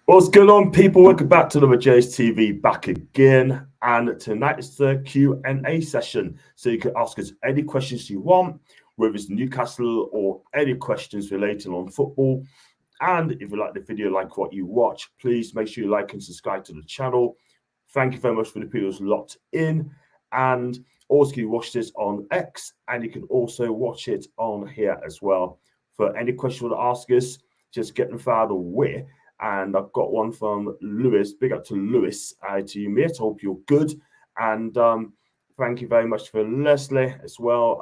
What's going on, people? Welcome back to another JSTV back again. And tonight is the Q&A session. So you can ask us any questions you want, whether it's Newcastle or any questions relating on football. And if you like the video, like what you watch, please make sure you like and subscribe to the channel. Thank you very much for the people who's locked in. And also you can watch this on X, and you can also watch it on here as well. For any question you want to ask us, just get them out of the way. And I've got one from Lewis. Big up to Lewis. To you, mate. Hope you're good. And thank you very much for Leslie as well.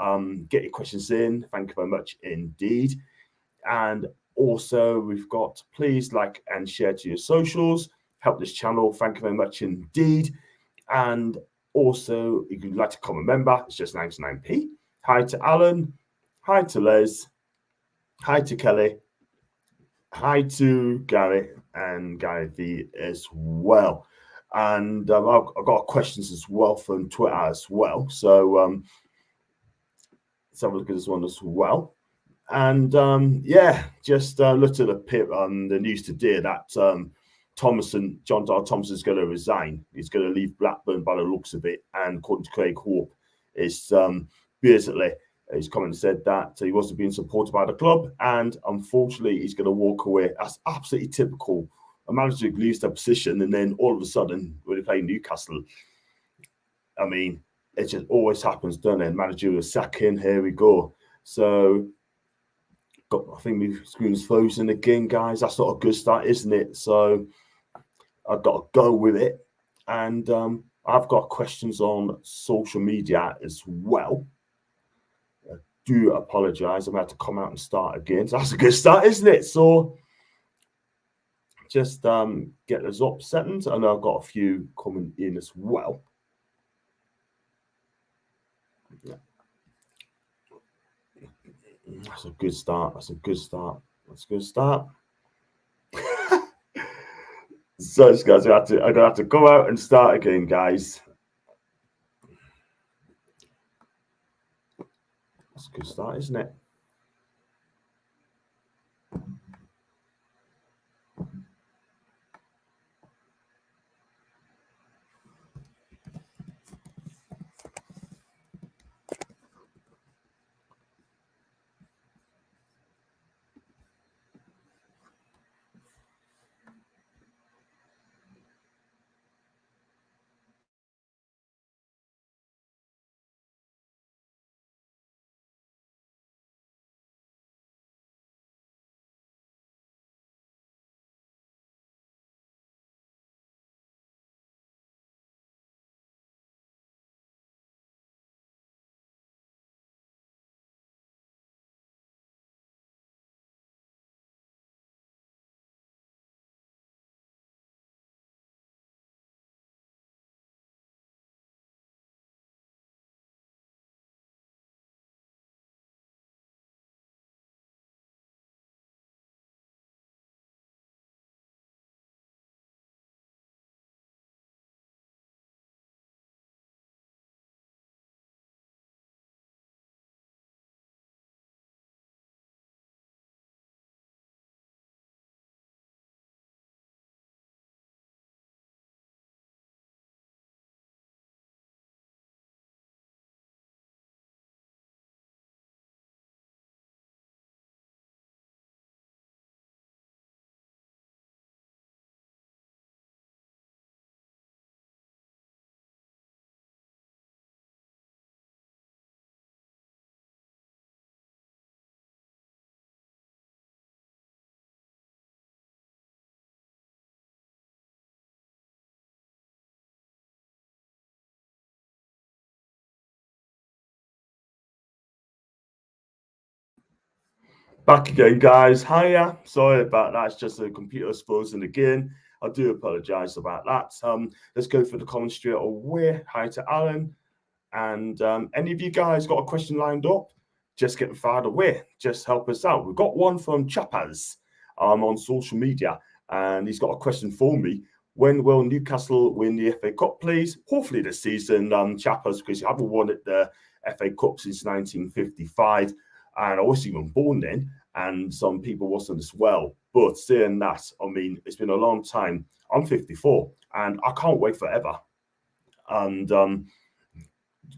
Get your questions in. Thank you very much indeed. And also, we've got please like and share to your socials. Help this channel. Thank you very much indeed. And also, if you'd like to become a member, it's just 99p. Hi to Alan. Hi to Les. Hi to Kelly. Hi to Gary and Gary V as well. And I've got questions as well from Twitter as well. So let's have a look at this one as well. And yeah, just looked at the news today that John Dale Thomason is going to resign. He's going to leave Blackburn by the looks of it. And according to Craig Hope, it's basically his comment said that he wasn't being supported by the club, and unfortunately, he's going to walk away. That's absolutely typical. A manager leaves their position, and then all of a sudden, when they play Newcastle, I mean, it just always happens, doesn't it? Manager will sack in. Here we go. So, I think my screen's frozen again, guys. That's not a good start, isn't it? So, I've got to go with it, and I've got questions on social media as well. Do apologize. I'm going to have to come out and start again. So that's a good start, isn't it? So just get those up settings. I know I've got a few coming in as well. Yeah. That's a good start. That's a good start. That's a good start. So guys, I'm gonna have to go out and start again, guys. That's a good start, isn't it? Back again, guys. Hiya. Sorry about that. It's just the computer frozen again. I do apologize about that. Let's go for the comment straight away. Hi to Alan. And any of you guys got a question lined up? Just get fired away. Just help us out. We've got one from Chappaz on social media, and he's got a question for me. When will Newcastle win the FA Cup, please? Hopefully this season, Chappaz, because you haven't won it the FA Cup since 1955. And I wasn't even born then. and some people wasn't as well. But saying that, I mean, it's been a long time. I'm 54, and I can't wait forever. And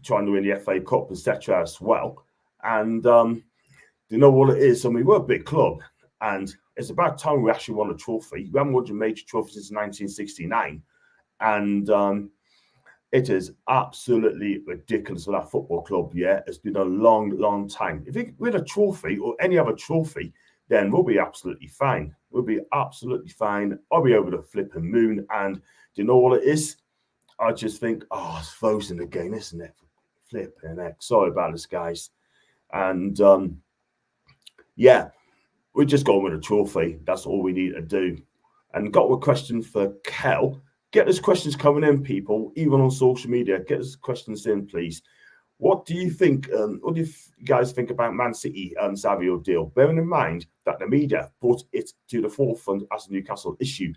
trying to win the FA Cup, etc. as well. And you know what it is? I mean, we're a big club, and it's about time we actually won a trophy. We haven't won a major trophy since 1969, and it is absolutely ridiculous for that football club. Yeah, it's been a long, long time. If we win a trophy or any other trophy, then we'll be absolutely fine. We'll be absolutely fine. I'll be over the flipping moon. And do you know what it is? I just think, oh, it's frozen again, isn't it? Flipping heck. Sorry about this, guys. And yeah, we just got to win a trophy. That's all we need to do. And got a question for Kel. Get those questions coming in, people, even on social media. Get those questions in, please. What do you think? What do you guys think about Man City Savio deal? Bearing in mind that the media brought it to the forefront as a Newcastle issue,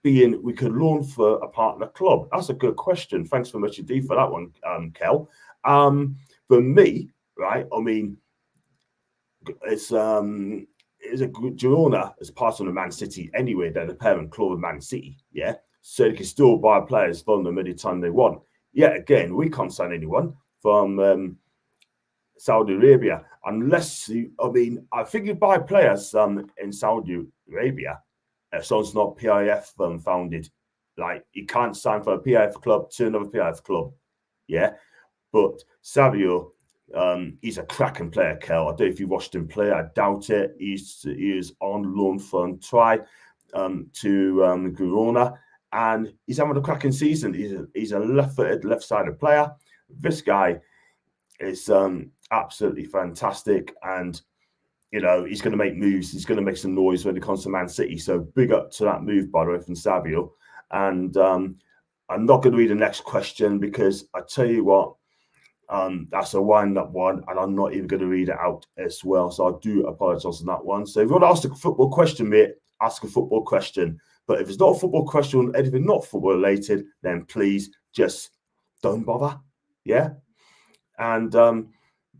being we could loan for a partner club. That's a good question. Thanks very much indeed for that one, Kel. For me, right? I mean, it's a Girona as part of the Man City anyway. They're the parent club of Man City, yeah. So they can still buy players from them anytime they want. Yeah, again, we can't sign anyone from Saudi Arabia unless you, I mean, I think you buy players in Saudi Arabia as long as it's not PIF founded. Like, you can't sign for a PIF club to another PIF club, yeah. But Savio, he's a cracking player, Kel. I don't know if you watched him play. I doubt it. He is on loan from Try to Girona, and he's having a cracking season. He's a left-footed, left-sided player. This guy is absolutely fantastic, and you know he's going to make moves. He's going to make some noise when it comes to Man City. So big up to that move, by the way, from Savio. And I'm not going to read the next question because I tell you what. That's a wind-up one, and I'm not even going to read it out as well. So I do apologise on that one. So if you want to ask a football question, mate, ask a football question. But if it's not a football question, anything not football related, then please just don't bother. Yeah. And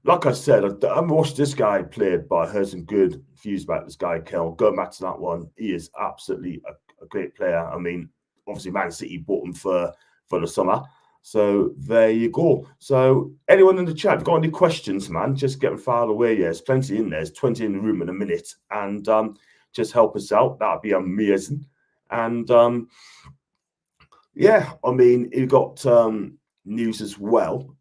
like I said, I haven't watched this guy play, but I heard some good views about this guy, Kel. Going back to that one, he is absolutely a great player. I mean, obviously, Man City bought him for the summer. So there you go. So anyone in the chat, if you've got any questions, man, just get them filed away. Yeah, there's plenty in there. There's 20 in the room in a minute. And just help us out. That'd be amazing. And yeah, I mean, you got news as well.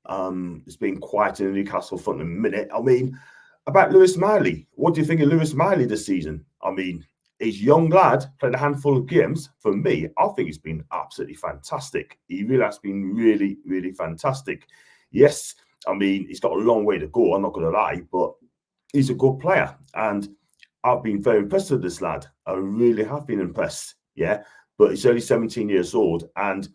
It's been quiet in the Newcastle front in a minute. I mean, about Lewis Miley. What do you think of Lewis Miley this season? I mean, he's a young lad, played a handful of games. For me, I think he's been absolutely fantastic. He really has been really, really fantastic. Yes, I mean, he's got a long way to go, I'm not going to lie, but he's a good player. And I've been very impressed with this lad. I really have been impressed, yeah. But he's only 17 years old, and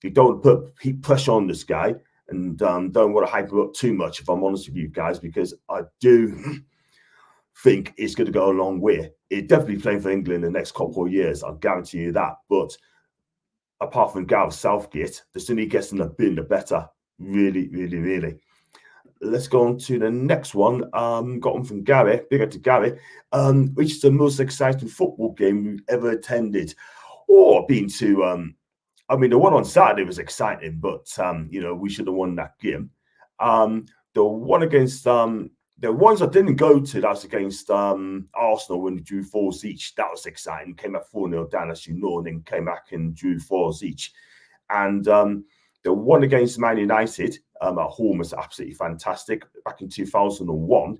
you don't put pressure on this guy, and don't want to hype him up too much, if I'm honest with you guys, because I do think it's going to go a long way. He'll definitely playing for England in the next couple of years. I'll guarantee you that. But apart from Gareth Southgate, the sooner he gets in the bin, the better. Really, really, really. Let's go on to the next one. Got one from Gary. Big up to Gary. Which is the most exciting football game we've ever attended? Or been to... I mean, the one on Saturday was exciting, but, you know, we should have won that game. The one against... the ones I didn't go to, that was against Arsenal when they drew 4s each. That was exciting. Came at 4-0 down, as you know, and then came back and drew 4s each. And the one against Man United at home was absolutely fantastic. Back in 2001,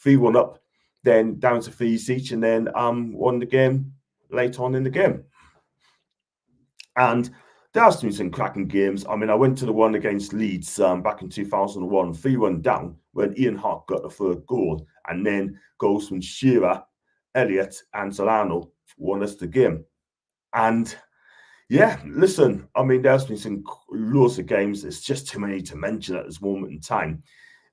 3-1 up, then down to 3s each, and then won the game later on in the game. And there has been some cracking games. I mean, I went to the one against Leeds back in 2001, 3-1 down, when Ian Hart got the third goal, and then goals from Shearer, Elliott, and Solano won us the game. And yeah, listen, I mean, there's been some loads of games. It's just too many to mention at this moment in time.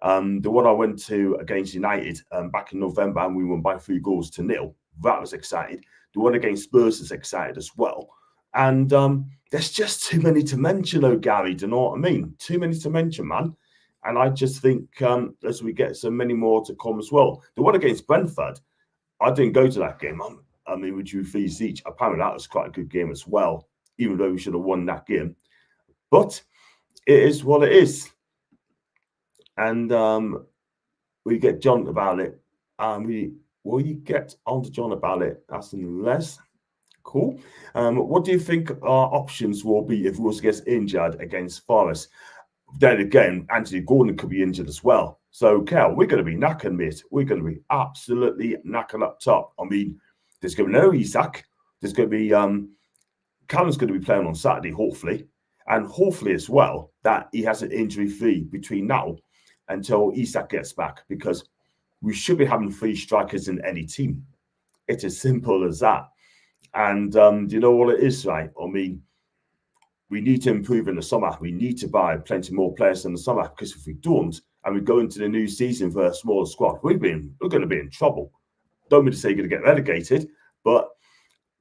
The one I went to against United back in November, and we won by 3-0. That was exciting. The one against Spurs is excited as well. And there's just too many to mention, oh, Gary, do you know what I mean? Too many to mention, man. And I just think as we get so many more to come as well. The one against Brentford, I didn't go to that game. I mean, we drew 3 each. Apparently, that was quite a good game as well, even though we should have won that game. But it is what it is. And we get John about it. Will you get on to John about it? That's unless. Cool. What do you think our options will be if Wolves gets injured against Forest? Then again, Anthony Gordon could be injured as well. So, Kel, we're going to be knacking, mate. We're going to be absolutely knacking up top. I mean, there's going to be no Isak. There's going to be Callum's going to be playing on Saturday, hopefully. And hopefully as well that he has an injury-free between now until Isak gets back, because we should be having 3 strikers in any team. It's as simple as that. And do you know what it is, right? I mean, we need to improve in the summer. We need to buy plenty more players in the summer, because if we don't, and we go into the new season for a smaller squad, we're going to be in trouble. Don't mean to say you're going to get relegated, but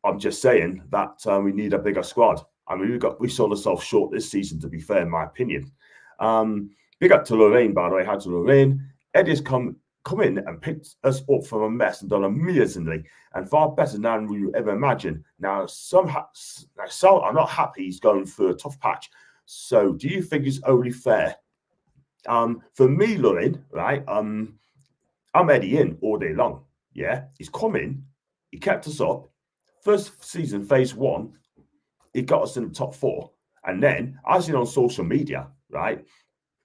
I'm just saying that we need a bigger squad. I mean, we sold ourselves short this season, to be fair, in my opinion. Big up to Lorraine, by the way. Hi to Lorraine. Eddie's come in and picked us up from a mess and done amazingly, and far better than we ever imagined. Now, some are not happy he's going through a tough patch. So, do you think it's only fair? For me, Lorraine, right? I'm Eddie in all day long. Yeah, he's come in, he kept us up. First season, phase 1, he got us in the top 4, and then I seen on social media, right?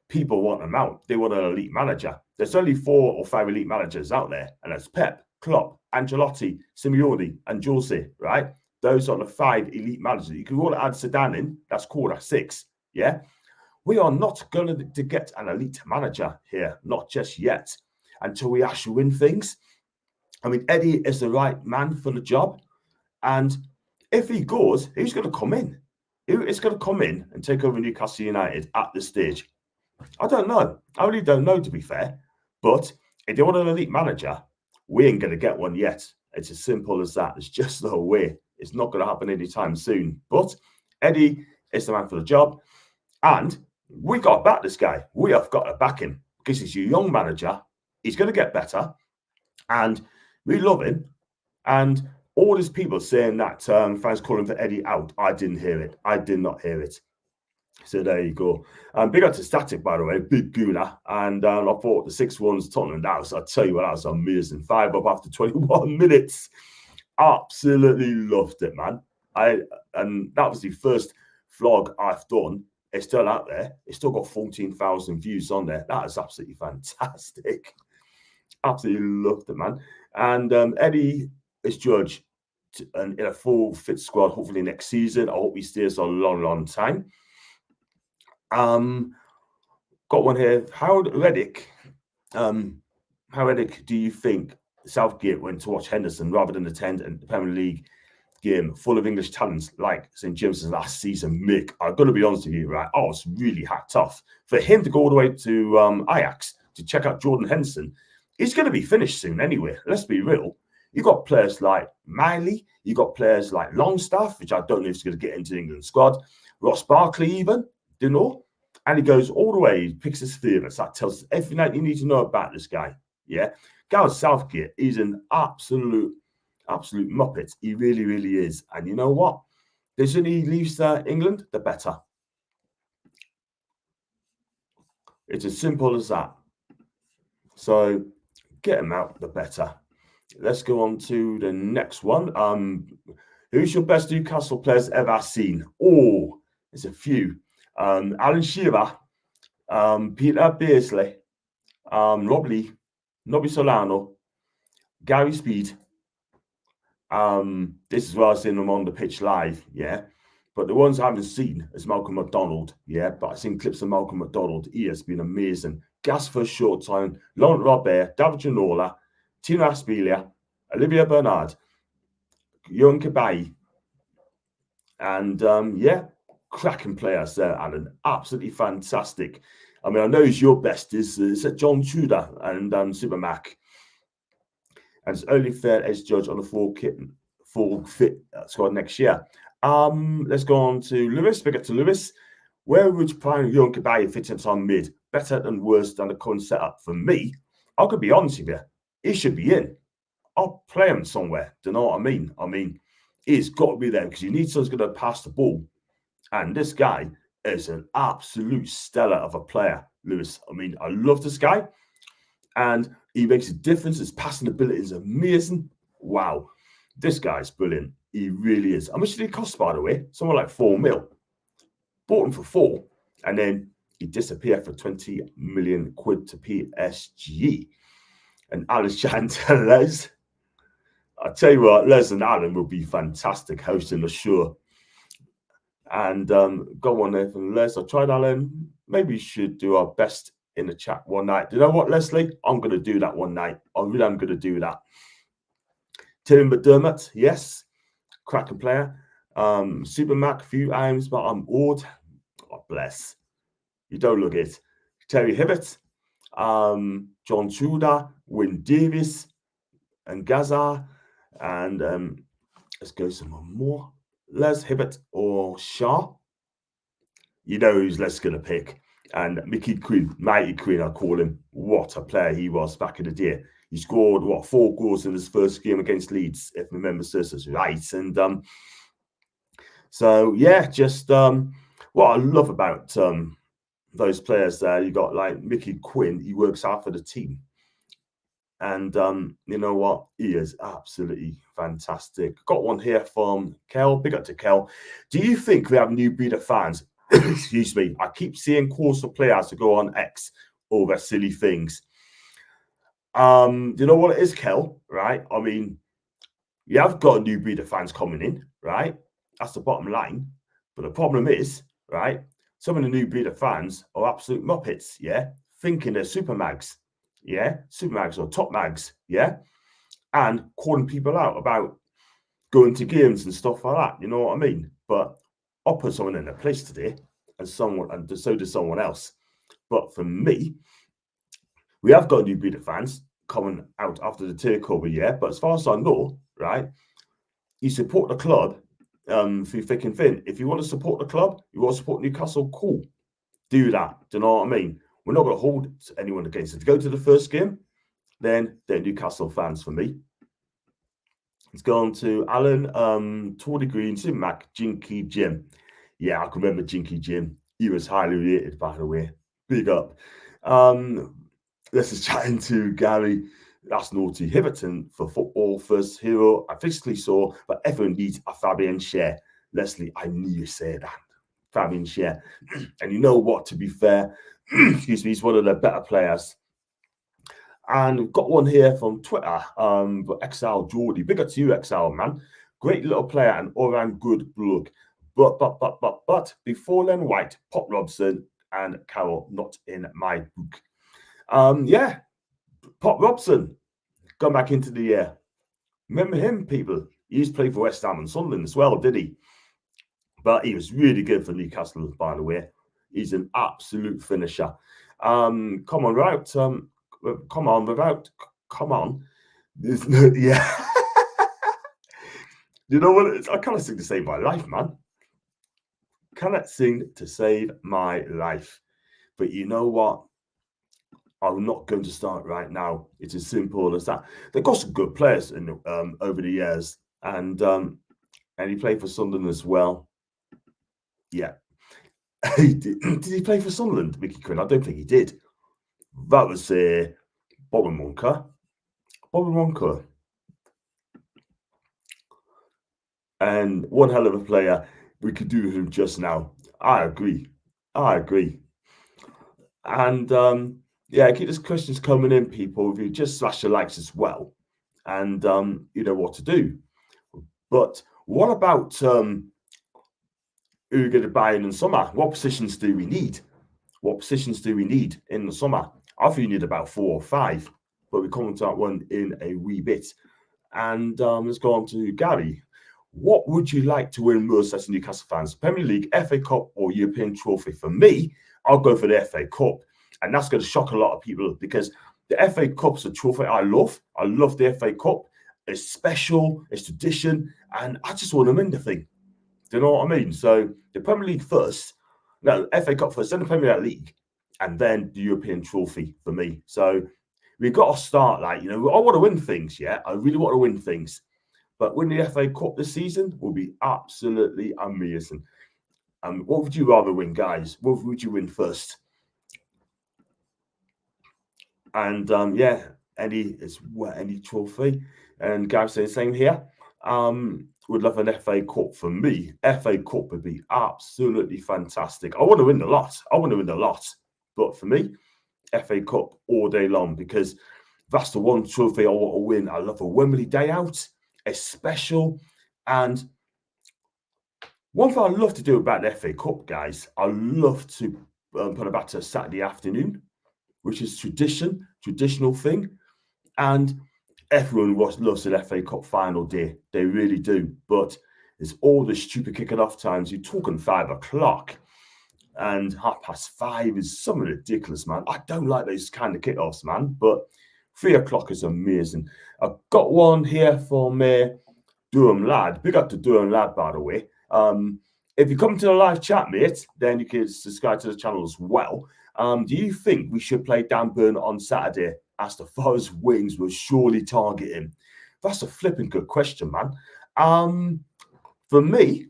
People want him out. They want an elite manager. There's only 4 or 5 elite managers out there, and that's Pep, Klopp, Ancelotti, Simeone, and Jose, right? Those are the 5 elite managers. You can all add Zidane in. That's called a 6, yeah? We are not going to get an elite manager here, not just yet, until we actually win things. I mean, Eddie is the right man for the job, and if he goes, who's going to come in? Who is going to come in and take over Newcastle United at this stage? I don't know. I really don't know, to be fair. But if they want an elite manager, we ain't going to get one yet. It's as simple as that. It's just no way. It's not going to happen anytime soon. But Eddie is the man for the job. And we got to back this guy. We have got to back him, because he's a young manager. He's going to get better. And we love him. And all these people saying that fans calling for Eddie out, I didn't hear it. I did not hear it. So there you go. Big up to Static, by the way, big gooner. And I thought the 6-1's Tottenham. I'll tell you what, that was amazing. 5 up after 21 minutes. Absolutely loved it, man. And that was the first vlog I've done. It's still out there. It's still got 14,000 views on there. That is absolutely fantastic. Absolutely loved it, man. And Eddie is judged in a full fit squad, hopefully next season. I hope he stays a long, long time. Got one here. How Reddick do you think Southgate went to watch Henderson rather than attend a Premier League game full of English talents like St James's last season? Mick, I've got to be honest with you, right? I was really hacked off. For him to go all the way to Ajax to check out Jordan Henderson, he's going to be finished soon anyway. Let's be real. You got players like Miley, you got players like Longstaff, which I don't know if he's going to get into the England squad. Ross Barkley, even, you know, and he goes all the way. He picks his favourites. That tells us everything you need to know about this guy. Yeah, Gareth Southgate is an absolute muppet. He really, really is. And you know what? The sooner he leaves England, the better. It's as simple as that. So get him out, the better. Let's go on to the next one. Who's your best Newcastle players ever seen? Oh, there's a few. Alan Shearer, Peter Beardsley, Nobby Solano, Gary Speed. This is where I've seen them on the pitch live, yeah. But the ones I haven't seen is Malcolm McDonald, yeah. But I've seen clips of Malcolm McDonald. He has been amazing. Gas for a short time. Laurent Robert, David Ginola, Tino Aspelia, Olivia Bernard, Young Kabai. And yeah, cracking players there, Alan. Absolutely fantastic. I mean, I know your best is John Tudor and Supermac. And it's only fair as judge on the full fit squad next year. Let's go on to Lewis. Big up to Lewis. Where would you find Young Kabai fit into on mid? Better and worse than the current setup? For me, I could be honest with you. He should be in. I'll play him somewhere. Do you know what I mean? I mean, he's got to be there because you need someone who's going to pass the ball. And this guy is an absolute stellar of a player, Lewis. I mean, I love this guy. And he makes a difference. His passing ability is amazing. Wow. This guy's brilliant. He really is. How much did he cost, by the way? Somewhere like 4 mil. Bought him for 4. And then he disappeared for 20 million quid to PSG. And Alan's chatting to Les. I tell you what, Les and Alan will be fantastic hosting the show. And go on there from Les. I tried Alan. Maybe we should do our best in the chat one night. Do you know what, Leslie? I'm going to do that one night. I really am going to do that. Tim McDermott, yes. Cracking player. Super Mac a few times, but I'm old. God bless. You don't look it. Terry Hibbett, John Tudor, Wyn Davis, and Gaza. And let's go some more. Les Hibbett or Shaw. You know who's Les going to pick. And Mickey Quinn, Mighty Quinn, I call him. What a player he was back in the day. He scored, 4 goals in his first game against Leeds, if my memory serves right. And so, yeah, just what I love about those players there, you got like Mickey Quinn, he works hard for the team. And you know what? He is absolutely fantastic. Got one here from Kel. Big up to Kel. Do you think we have new breed of fans? Excuse me. I keep seeing calls for players to go on X over silly things. Do you know what it is, Kel? Right? I mean, you have got a new breed of fans coming in, right? That's the bottom line. But the problem is, right? Some of the new breed of fans are absolute muppets, yeah? Thinking they're super mags. Yeah, super mags or top mags, yeah, and calling people out about going to games and stuff like that. You know what I mean? But I'll put someone in their place today, and so does someone else. But for me, we have got new breed of fans coming out after the takeover, yeah. But as far as I know, right, you support the club through thick and thin. If you want to support the club, you want to support Newcastle, cool, do that. Do you know what I mean? We're not going to hold anyone against it. To go to the first game, then they're Newcastle fans for me. It's gone to Alan, Tawny Green, Sim Mac, Jinky Jim. Yeah, I can remember Jinky Jim. He was highly rated, by the way. Big up. This is chatting to Gary. That's naughty. Hiverton for football first hero. I physically saw, but everyone needs a Fabian Schär. Leslie, I knew you said that. Fabian Schär. And you know what, to be fair, excuse me, he's one of the better players. And we've got one here from Twitter, XL Geordie. Big up to you, XL, man. Great little player and all-round good bloke. But before Len White, Pop Robson and Carroll, not in my book. Yeah, Pop Robson, gone back into the year. Remember him, people? He used to play for West Ham and Sunderland as well, did he? But he was really good for Newcastle, by the way. He's an absolute finisher. Come on, right? Come on. Yeah. You know what? I cannot sing to save my life, man. Cannot sing to save my life. But you know what? I'm not going to start right now. It's as simple as that. They've got some good players in over the years, and he played for Sunderland as well. Yeah. Did he play for Sunderland, Mickey Quinn? I don't think he did. That was Bobby Wonka. And one hell of a player. We could do him just now. I agree. And yeah, keep these questions coming in, people. If you just smash your likes as well, and you know what to do. But what about who are going to buy in the summer? What positions do we need? In the summer? I think you need about 4 or 5, but we come to that one in a wee bit. And let's go on to Gary. What would you like to win most as Newcastle fans? Premier League, FA Cup, or European trophy? For me, I'll go for the FA Cup. And that's going to shock a lot of people because the FA Cup's a trophy I love. I love the FA Cup. It's special, it's tradition, and I just want to win the thing. Do you know what I mean? So the Premier League first, no, FA Cup first, then the Premier League, and then the European trophy for me. So we've got to start like, I want to win things, yeah. I really want to win things. But winning the FA Cup this season will be absolutely amazing. What would you rather win, guys? What would you win first? And yeah, any trophy. And Gav saying same here. Would love an FA Cup for me. FA Cup would be absolutely fantastic. I want to win a lot. But for me, FA Cup all day long, because that's the one trophy I want to win. I love a Wembley day out. It's special. And one thing I love to do about the FA Cup, guys, I love to put it back to Saturday afternoon, which is traditional thing. And everyone loves an FA Cup final day. They really do. But it's all the stupid kicking off times. You're talking 5 o'clock and 5:30 is something ridiculous, man. I don't like those kind of kickoffs, man. But 3 o'clock is amazing. I've got one here from Durham Lad. Big up to Durham Lad, by the way. If you come to the live chat, mate, then you can subscribe to the channel as well. Do you think we should play Dan Burn on Saturday, as the Forest wings will surely target him? That's a flipping good question, man. For me,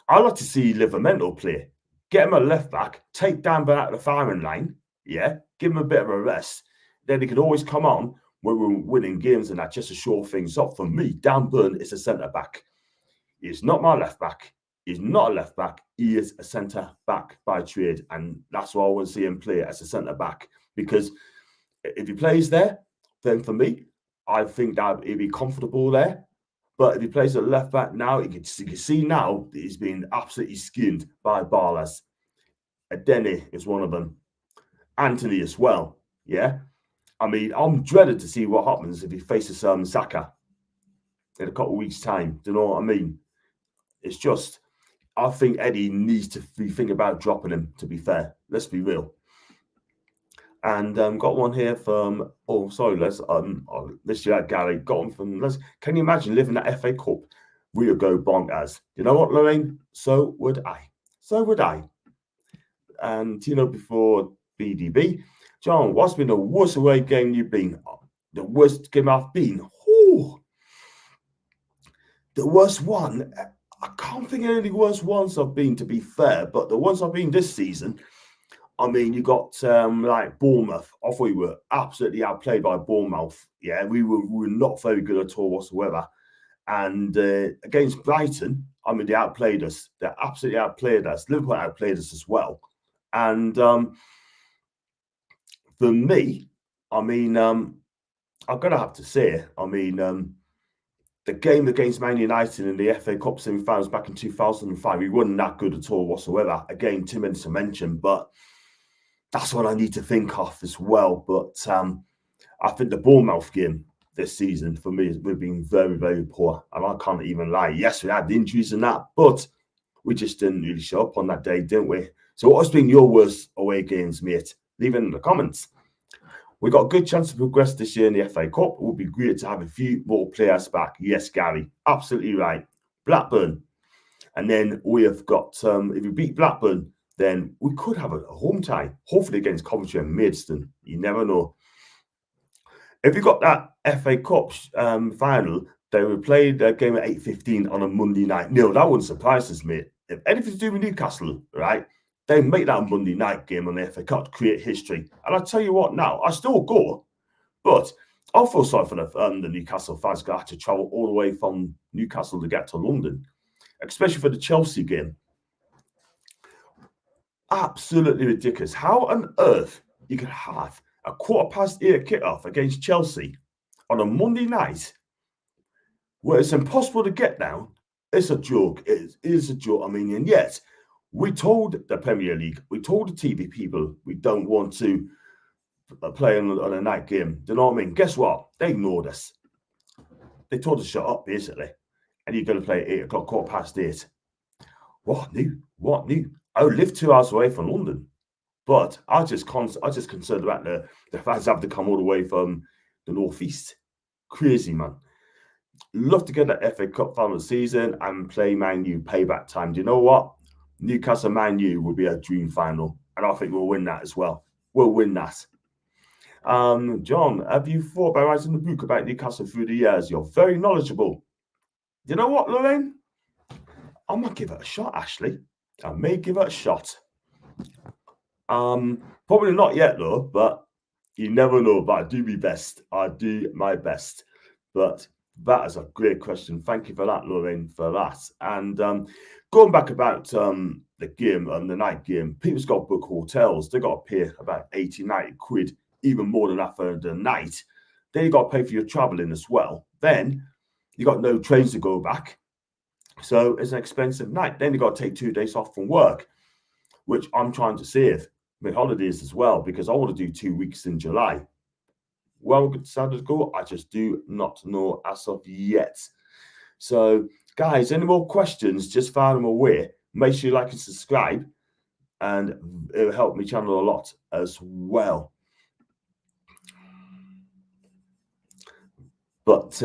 I like to see Livermore play. Get him a left back, take Dan Burn out of the firing line, yeah, give him a bit of a rest. Then he can always come on when we're winning games and that, just to shore things up. For me, Dan Burn is a centre back. He's not my left back. He's not a left back. He is a centre back by trade. And that's why I want to see him play as a centre back. Because if he plays there, then for me, I think that he'd be comfortable there. But if he plays at left back now, you can see now that he's been absolutely skinned by Barlas. Adeni is one of them. Anthony as well. Yeah. I mean, I'm dreaded to see what happens if he faces Saka in a couple of weeks' time. Do you know what I mean? It's just, I think Eddie needs to be thinking about dropping him, to be fair. Let's be real. And got one here from, Mr. Gary. Got one from, can you imagine living that FA Cup? We'll go bonkers. You know what, Lorraine? So would I. And, before BDB, John, what's been the worst away game you've been? The worst game I've been? Ooh. The worst one? I can't think of any worst ones I've been, to be fair, but the ones I've been this season, I mean, you got like Bournemouth. I thought we were absolutely outplayed by Bournemouth. Yeah, we were not very good at all whatsoever. And against Brighton, I mean, they outplayed us. They absolutely outplayed us. Liverpool outplayed us as well. And for me, I mean, I'm going to have to say, I mean, the game against Man United in the FA Cup semi-finals back in 2005, we weren't that good at all whatsoever. Again, too many to mention, but that's what I need to think of as well. But I think the Bournemouth game this season, for me, we've been very, very poor. And I can't even lie. Yes, we had the injuries and that, but we just didn't really show up on that day, didn't we? So what has been your worst away games, mate? Leave it in the comments. We've got a good chance to progress this year in the FA Cup. It would be great to have a few more players back. Yes, Gary, absolutely right. Blackburn. And then we have got, if we beat Blackburn, then we could have a home tie, hopefully against Coventry and Maidstone. You never know. If you got that FA Cup final, they would play their game at 8:15 on a Monday night. No, that wouldn't surprise us, mate. If anything to do with Newcastle, right, they make that a Monday night game on the FA Cup to create history. And I'll tell you what now, I still go, but I feel sorry for the Newcastle fans who have to travel all the way from Newcastle to get to London, especially for the Chelsea game. Absolutely ridiculous. How on earth you could have a 8:15 kickoff against Chelsea on a Monday night where it's impossible to get down? It's a joke. It is a joke. I mean, and yet we told the Premier League, we told the TV people we don't want to play on a night game. Do you know what I mean? Guess what? They ignored us. They told us to shut up, basically. And you're going to play at 8 o'clock, 8:15. What new? What new? I live 2 hours away from London, but I just concerned about the fans have to come all the way from the northeast. Crazy, man. Love to get that FA Cup final season and play Man U payback time. Do you know what? Newcastle Man U will be a dream final, and I think we'll win that as well. We'll win that. John, have you thought about writing a book about Newcastle through the years? You're very knowledgeable. You know what, Lorraine? I might give it a shot, Ashley. I may give it a shot. Probably not yet though, but you never know. But I do my best. I do my best. But that is a great question. Thank you for that, Lorraine, for that. And going back about the game, the night game, people's got to book hotels. They got to pay about 80, 90 quid, even more than that for the night. Then you got to pay for your travelling as well. Then you got no trains to go back. So it's an expensive night. Then you got to take 2 days off from work, which I'm trying to save my holidays as well, because I want to do 2 weeks in July. Well, good decided to go. I just do not know as of yet. So, guys, any more questions? Just fire them away. Make sure you like and subscribe, and it will help me channel a lot as well. But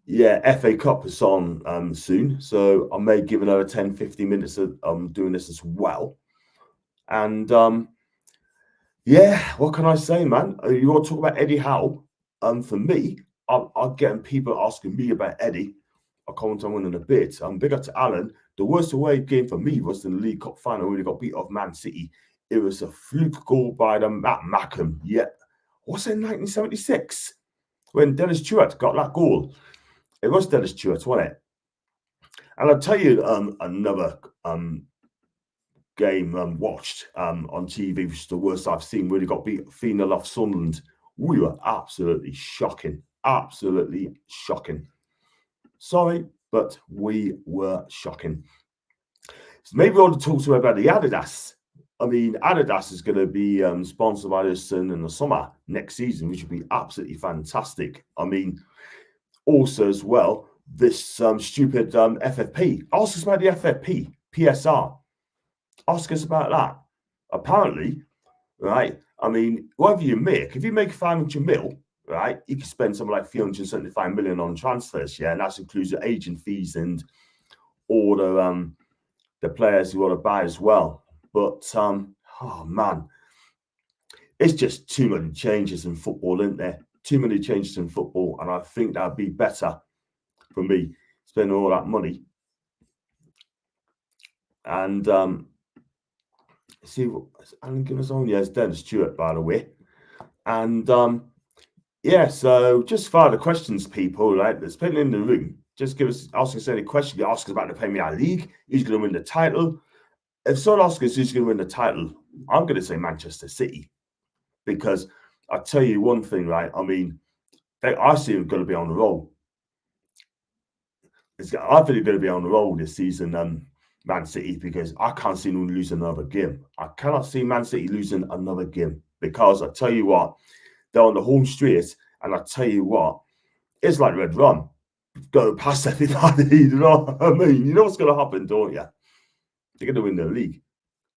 yeah, FA Cup is on soon, so I may give another 10-15 minutes of doing this as well. And yeah, what can I say, man? You want to talk about Eddie Howe? For me, I'm getting people asking me about Eddie. I'll comment on one in a bit. Big up to Alan. The worst away game for me was in the League Cup final when he got beat off Man City. It was a fluke goal by the Matt Mackham. Yeah, was it in 1976 when Dennis Stewart got that goal? It was Dennis Stewart, wasn't it? And I'll tell you another game watched on TV, which is the worst I've seen, where he got beat 3-0 off Sunderland. We were absolutely shocking. Absolutely shocking. Sorry, but we were shocking. So maybe we want to talk to him about the Adidas. I mean, Adidas is going to be sponsored by us in the summer next season, which would be absolutely fantastic. I mean, also as well, this stupid FFP. Ask us about the FFP, PSR. Ask us about that. Apparently, right, I mean, whatever you make, if you make 500 mil, right, you can spend something like 375 million on transfers, yeah, and that includes the agent fees and all the players you want to buy as well. But oh man, it's just too many changes in football, isn't there? Too many changes in football, and I think that'd be better for me spending all that money. And see what Alan give us on? Yeah, it's Dennis Stewart, by the way. And yeah, so just fire the questions, people. Right, there's people in the room. Just ask us any question. You ask us about the Premier League. Who's going to win the title? If someone asks us who's going to win the title, I'm going to say Manchester City, because I tell you one thing, right? I mean, I see them going to be on the roll. I think they're going to be on the roll this season, Man City, because I can't see them losing another game. I cannot see Man City losing another game, because I tell you what, they're on the home straight, and I tell you what, it's like Red Rum. Go past everybody, you know what I mean? You know what's going to happen, don't you? They're going to win the league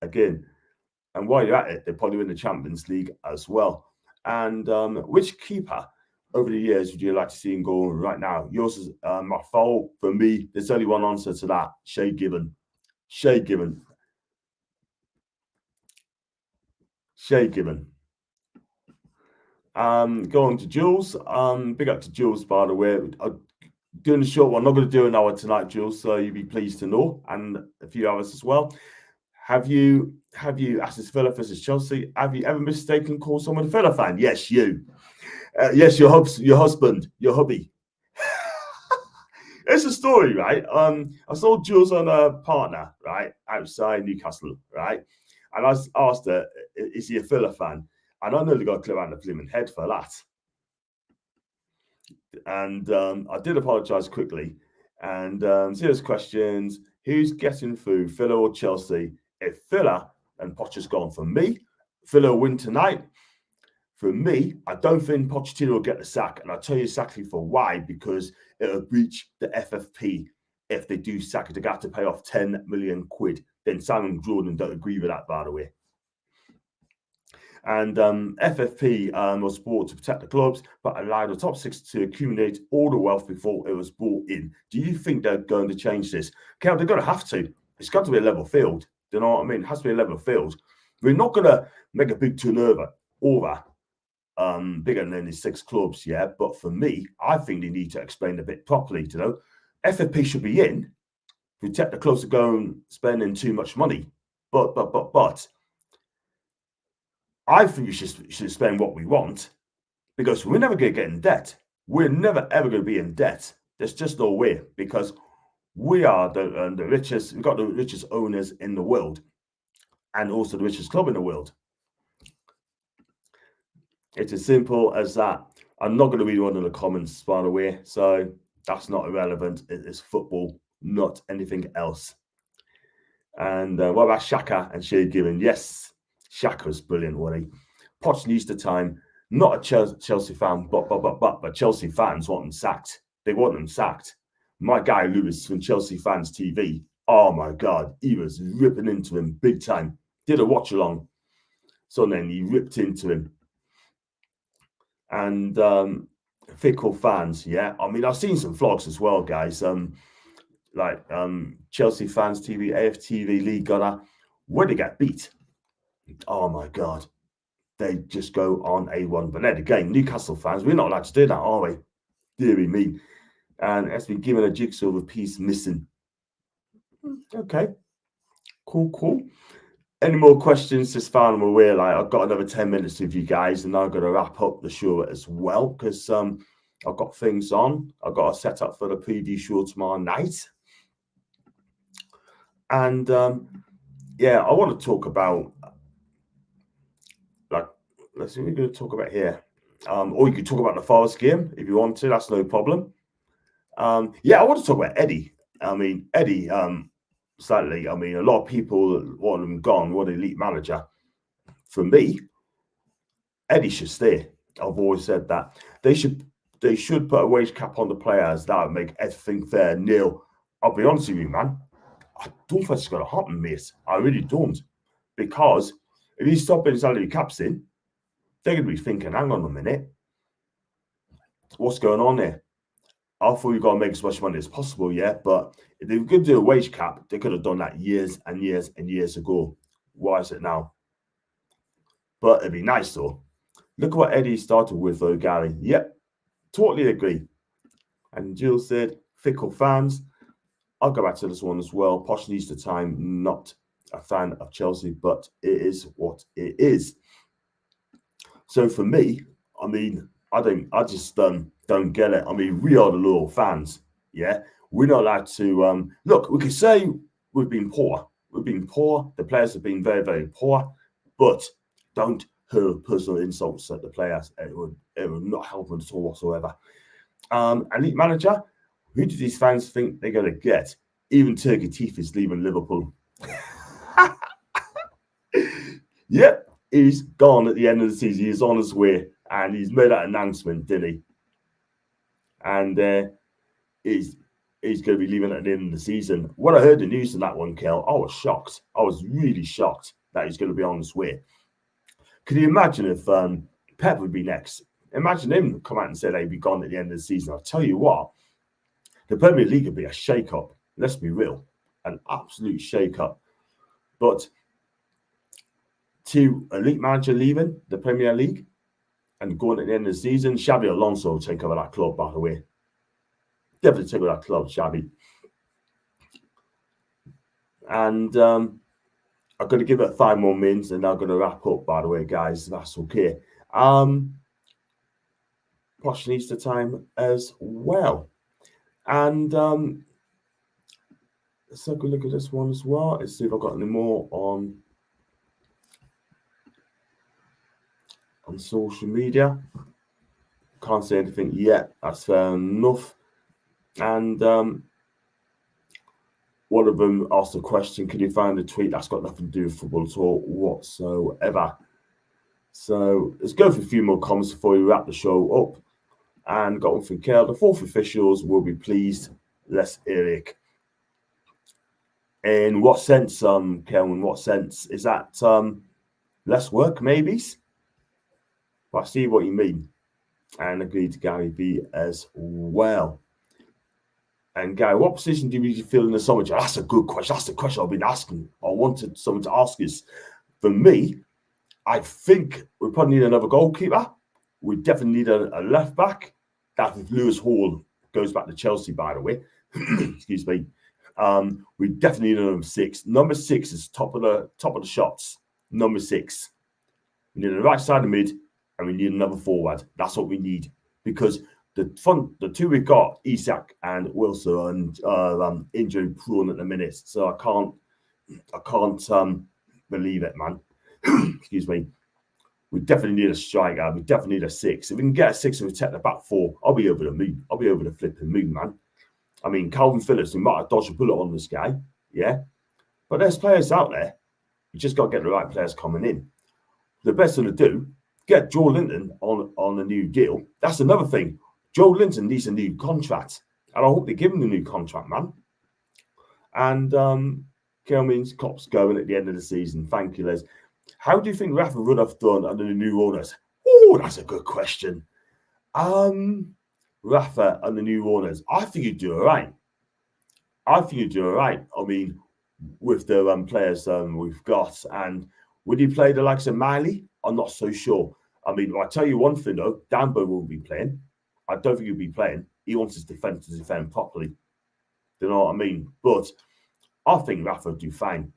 again. And while you're at it, they probably win the Champions League as well. And which keeper over the years would you like to see him go right now? Yours is my foul. For me, there's only one answer to that. Shay Given. Shay Given. Shay Given. Going to Jules. Big up to Jules, by the way. Doing a short one. Not going to do an hour tonight, Jules, so you'll be pleased to know, and a few hours as well. Have you, as this Villa versus Chelsea, have you ever mistaken called someone a Villa fan? Yes, you. Yes, your husband, your hubby. It's a story, right? I saw Jules on a partner, right, outside Newcastle, right? And I asked her, is he a Villa fan? And I nearly got a clip out of the blooming head for that. And I did apologise quickly. And serious questions. Who's getting through, Villa or Chelsea? If Villa and Potter's gone, for me, Villa will win tonight. For me, I don't think Pochettino will get the sack. And I'll tell you exactly for why, because it'll breach the FFP if they do sack it. They're going to have to pay off 10 million quid. Then Simon Jordan don't agree with that, by the way. And FFP was bought to protect the clubs, but allowed the top six to accumulate all the wealth before it was brought in. Do you think they're going to change this? Okay, they're going to have to. It's got to be a level field. Do you know what I mean? It has to be a level field. We're not going to make a big turnover over bigger than his 6 clubs, yeah. But for me, I think they need to explain a bit properly. You know, FFP should be in. Protect the clubs are going spending too much money, but I think you should spend what we want, because we're never going to get in debt. We're never ever going to be in debt. There's just no way, because we are the richest. We've got the richest owners in the world, and also the richest club in the world. It's as simple as that. I'm not going to read one of the comments, by the way, so that's not irrelevant. It's football, not anything else. And what about Shaka and Shea Given? Yes, Shaka's brilliant, wasn't he? Poch needs the time. Not a Chelsea fan, but Chelsea fans want them sacked. They want them sacked. My guy Lewis from Chelsea Fans TV, oh my God, he was ripping into him big time. Did a watch along. So then he ripped into him. And fickle fans, yeah. I mean, I've seen some vlogs as well, guys. Like Chelsea Fans TV, AFTV, League Gunner, where they get beat. Oh my God. They just go on A1. But then again, Newcastle fans, we're not allowed to do that, are we? Deary me. And it's been given a jigsaw with a piece missing. Okay. Cool. Any more questions? Just found them aware. Like, I've got another 10 minutes with you guys, and I'm going to wrap up the show as well, because I've got things on. I've got a set up for the preview show tomorrow night. And yeah, I want to talk about, like, let's see what we're going to talk about here. Or you could talk about the Forest game if you want to. That's no problem. Yeah, I want to talk about Eddie. I mean, Eddie, slightly. I mean, a lot of people want him gone, want an elite manager. For me, Eddie should stay. I've always said that. They should put a wage cap on the players. That would make everything fair. Neil, I'll be honest with you, man. I don't think it's going to happen, mate. I really don't. Because if you stop putting salary caps in, they're going to be thinking, hang on a minute. What's going on there? I thought we've got to make as much money as possible, yeah. But if they could do a wage cap, they could have done that years and years and years ago. Why is it now? But it'd be nice, though. Look at what Eddie started with, though, Gary. Yep, totally agree. And Jill said, fickle fans. I'll go back to this one as well. Posh needs the time. Not a fan of Chelsea, but it is what it is. So for me, I mean, I just don't get it. I mean, we are the loyal fans, yeah. We're not allowed to look. We could say we've been poor. We've been poor. The players have been very, very poor. But don't hurl personal insults at the players. It would not help them at all whatsoever. Elite manager. Who do these fans think they're going to get? Even Turkey Teeth is leaving Liverpool. Yep, he's gone at the end of the season. He's on his way, and he's made that announcement, didn't he? And he's going to be leaving at the end of the season. When I heard the news on that one, Kel, I was shocked. I was really shocked that he's going to be on his way. Can you imagine if Pep would be next? Imagine him come out and say they'd be gone at the end of the season. I'll tell you what, the Premier League would be a shake-up. Let's be real. An absolute shake-up. But to elite manager leaving the Premier League and going at the end of the season, Xabi Alonso will take over that club, by the way. Definitely take over that club, Xabi. And I'm going to give it 5 more minutes, and I'm going to wrap up, by the way, guys. That's okay. Posh needs the time as well. And let's have a look at this one as well. Let's see if I've got any more on social media. Can't say anything yet. That's fair enough. And one of them asked a question, can you find a tweet that's got nothing to do with football at all whatsoever? So let's go for a few more comments before we wrap the show up. And got one from Kel. The 4th officials will be pleased. Less Eric. In what sense, Kel? In what sense? Is that less work, maybe? But I see what you mean. And agreed to Gary B as well. And Gary, what position do you feel in the summer? That's a good question. That's the question I've been asking. I wanted someone to ask us. For me, I think we probably need another goalkeeper. We definitely need a left back. That if Lewis Hall goes back to Chelsea, by the way. Excuse me. We definitely need a number 6. Number 6 is top of the shots. Number 6. We need a right side of mid, and we need another forward. That's what we need, because the two we've got, Isak and Wilson, and injury prone at the minute. So I can't believe it, man. Excuse me. We definitely need a striker. We definitely need a 6. If we can get a 6 and we take the back 4, I'll be over the moon. I'll be over the flipping moon, man. I mean, Calvin Phillips, we might have dodged a bullet on this guy, yeah. But there's players out there. You just got to get the right players coming in. The best thing to do, get Joe Linton on a new deal. That's another thing. Joe Linton needs a new contract, and I hope they give him the new contract, man. And Kelmin's Klopp's going at the end of the season. Thank you, Les. How do you think Rafa would have done under the new owners? Oh, that's a good question. Rafa and the new owners, I think he'd do all right. I mean, with the players we've got, and would he play the likes of Miley? I'm not so sure. I mean, I'll tell you one thing though, Danbo won't be playing. I don't think he'll be playing. He wants his defence to defend properly. You know what I mean? But I think Rafa would do fine.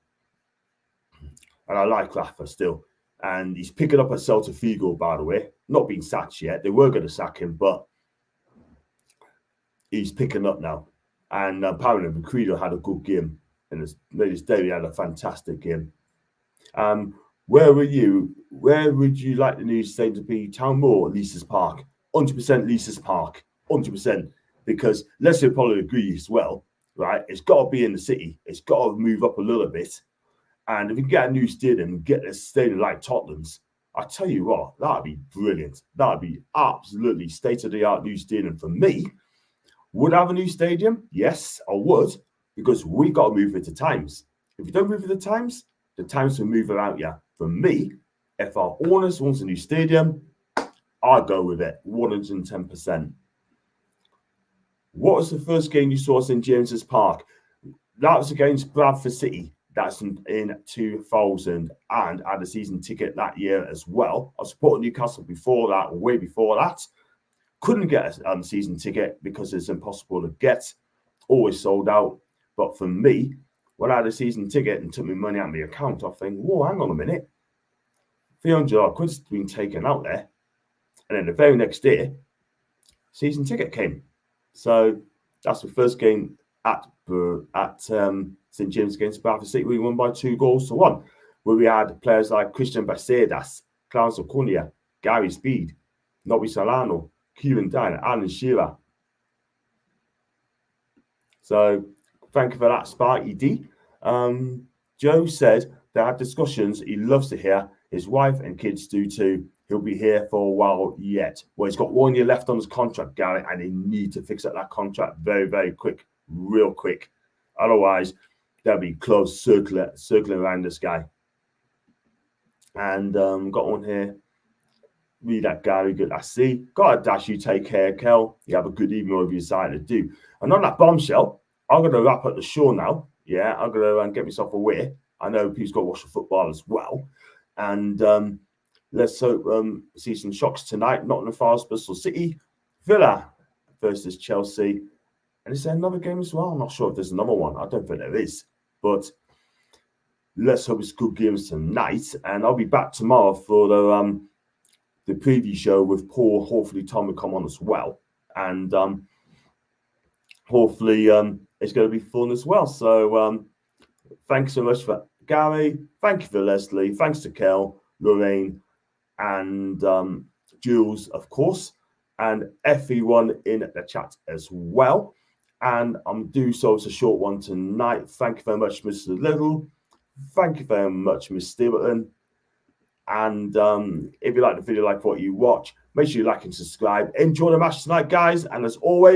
And I like Rafa still. And he's picking up at Celta Vigo, by the way. Not being sacked yet. They were going to sack him, but he's picking up now. And apparently, Credo had a good game. And made his debut, had a fantastic game. Where would you like the new stadium to be? Town Moor or Leases Park? 100% Leases Park. 100%. Because let's probably agree as well, right? It's got to be in the city. It's got to move up a little bit. And if we get a new stadium and get a stadium like Tottenham's, I tell you what, that'd be brilliant. That'd be absolutely state-of-the-art new stadium for me. Would I have a new stadium? Yes, I would, because we got to move with the times. If you don't move with the times will move around you. For me, if our owners want a new stadium, I'll go with it, 110%. What was the first game you saw us in James's Park? That was against Bradford City. That's in 2000, and I had a season ticket that year as well. I supported Newcastle before that, way before that. Couldn't get a season ticket because it's impossible to get. Always sold out. But for me, when I had a season ticket and took my money out of my account, I think, whoa, hang on a minute. 300 quid's been taken out there. And then the very next day, season ticket came. So that's the first game at St. James against Bradford City. We won by 2-1, where we had players like Christian Bacedas, Klaus Okonia, Gary Speed, Nobby Solano, Kieran Dine, Alan Shearer. So thank you for that, Sparky D. Joe said they had discussions he loves to hear. His wife and kids do too. He'll be here for a while yet. Well, he's got 1 year left on his contract, Gary, and they need to fix up that contract very, very quick, real quick. Otherwise, they'll be close circling around this guy. And got one here. Read that, Gary. Good. I see. Got a dash. You take care, Kel. You have a good evening over your side to do. And on that bombshell, I'm going to wrap up the show now. Yeah, I'm going to get myself away. I know people's got to watch the football as well. And let's hope see some shocks tonight. Nottingham Forest, Bristol City, Villa versus Chelsea. And is there another game as well? I'm not sure if there's another one. I don't think there is. But let's hope it's good games tonight. And I'll be back tomorrow for the preview show with Paul. Hopefully Tom will come on as well. And hopefully it's going to be fun as well. So thanks so much for Gary. Thank you for Leslie. Thanks to Kel, Lorraine, and Jules, of course. And everyone in the chat as well. And I'm due so it's a short one tonight. Thank you very much, Mr. Little. Thank you very much, Miss Steventon. And if you like the video, like what you watch, make sure you like and subscribe. Enjoy the match tonight, guys. And as always,